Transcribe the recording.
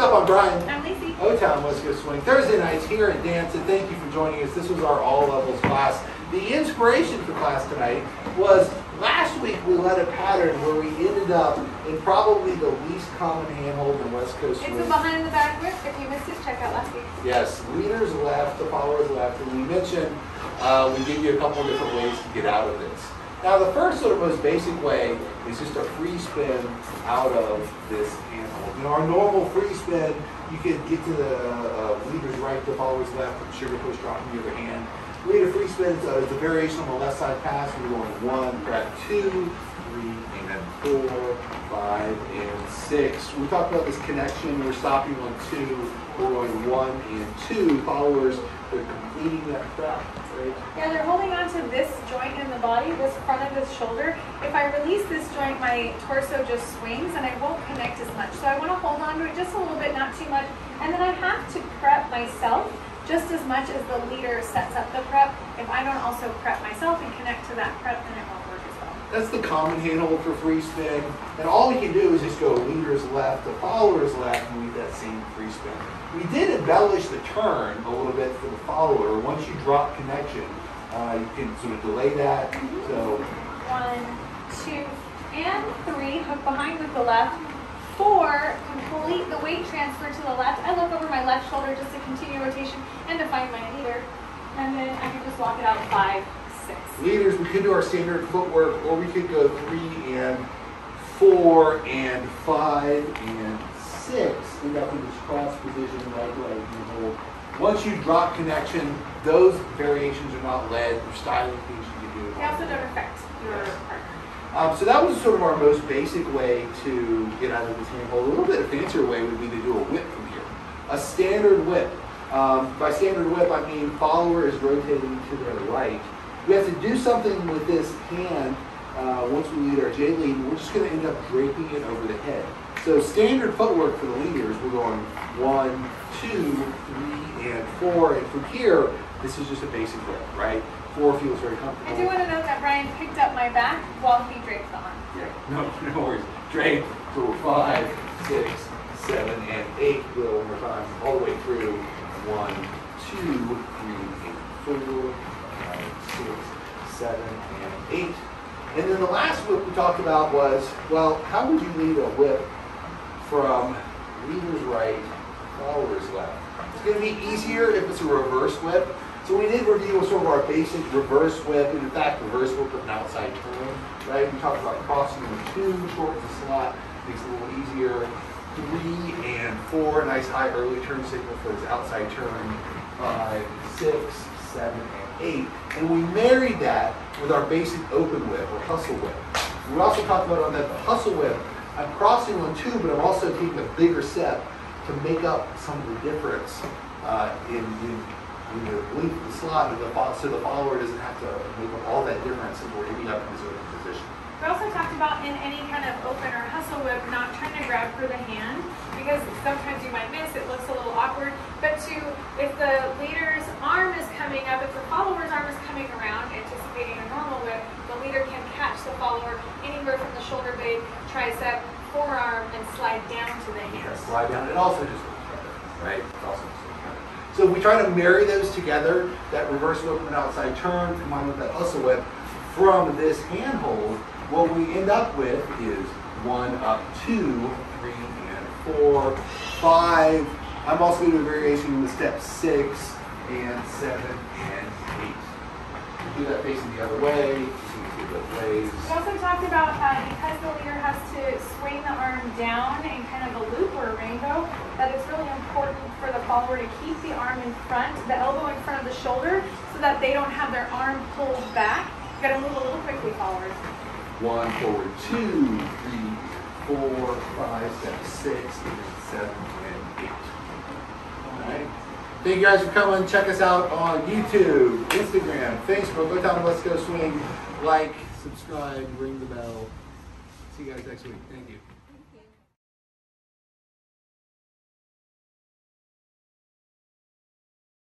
up? I'm Brian. I'm Lecie. O-Town West Coast Swing. Thursday nights here at Dance, and thank you for joining us. This was our all levels class. The inspiration for class tonight was last week we led a pattern where we ended up in probably the least common handhold in West Coast Swing. It's a behind the back whip. If you missed it, check out last week. Yes, leaders left, the followers left, and we mentioned we give you a couple of different ways to get out of this. Now the first sort of most basic way is just a free spin out of this handhold. You know, our normal free spin, you can get to the leader's right, the follower's left, with the sugar push drop in the other hand. We need a free spin, it's a variation on the left side pass. We're going 1, grab 2, 3, and 4, 5, and 6. We talked about this connection. We're stopping on 2. We're going 1 and 2. Followers, they're completing that prep, right? Yeah, they're holding on to this joint in the body, this front of this shoulder. If I release this joint, my torso just swings and I won't connect as much. So I want to hold on to it just a little bit, not too much. And then I have to prep myself just as much as the leader sets up the prep. If I don't also prep myself and connect to that prep, then it won't work as well. That's the common handhold for free spin. And all we can do is just go leaders left to followers left and leave that same free spin. We did embellish the turn a little bit for the follower. Once you drop connection, you can sort of delay that. So 1, 2, and 3, hook behind with the left. 4, complete the weight transfer to the left. I look over my left shoulder just to continue rotation and to find my leader. And then I can just walk it out 5, 6. Leaders, we could do our standard footwork, or we could go 3 and 4 and 5 and 6. End up in this cross position, right leg handhold. Once you drop connection, those variations are not led. They're styling things you can do. They also don't affect your partner. So that was sort of our most basic way to get out of this handhold. A little bit fancier way would be to do a whip from here. A standard whip. By standard whip, I mean follower is rotating to their right. We have to do something with this hand once we lead our J lead, and we're just going to end up draping it over the head. So standard footwork for the leaders, we're going 1, 2, 3, and 4. And from here, this is just a basic whip, right? 4 feels very comfortable. I do want to note that Brian picked up my back while he draped the arm. Yeah, no worries. Drape for 5, 6, 7, and 8. Do it one more time, all the way through. 1, 2, 3, and 4, 5, 6, 7, and 8. And then the last whip we talked about was, well, how would you lead a whip from leader's right, follower's left? It's going to be easier if it's a reverse whip. So we did review sort of our basic reverse whip, and in fact, reverse whip with an outside turn, right? We talked about crossing the 2, shortens the slot, makes it a little easier. 3 and 4, nice high early turn signal for his outside turn. 5, 6, 7, and 8. And we married that with our basic open whip or hustle whip. We also talked about on that hustle whip, I'm crossing on 2, but I'm also taking a bigger step to make up some of the difference in the length of the slot, so the follower doesn't have to make up all that difference if we're ending up in this open position. We also talked about in any kind of open or hustle whip, not trying to grab for the hand, because sometimes you might miss, it looks a little awkward, but if the leader's arm is coming up, if the follower's arm is coming around, anticipating a normal whip, the leader can catch the follower anywhere from the shoulder blade, tricep, forearm, and slide down to the hand. Yeah, slide down. It also just looks better, right? It also just looks better. So we try to marry those together, that reverse whip and outside turn, combined with that hustle whip from this handhold. What we end up with is 1 up 2, 3 and 4, 5. I'm also going to do a variation with step 6 and 7 and 8. We do that facing the other way. Both ways. We also talked about because the leader has to swing the arm down in kind of a loop or a rainbow, that it's really important for the follower to keep the arm in front, the elbow in front of the shoulder, so that they don't have their arm pulled back. You got to move a little quickly, followers. 1 forward, 2, 3, 4, 5, 7, 6, 7, and 8. All right. Thank you guys for coming. Check us out on YouTube, Instagram, Facebook. O-Town West Coast Swing. Like, subscribe, ring the bell. See you guys next week. Thank you.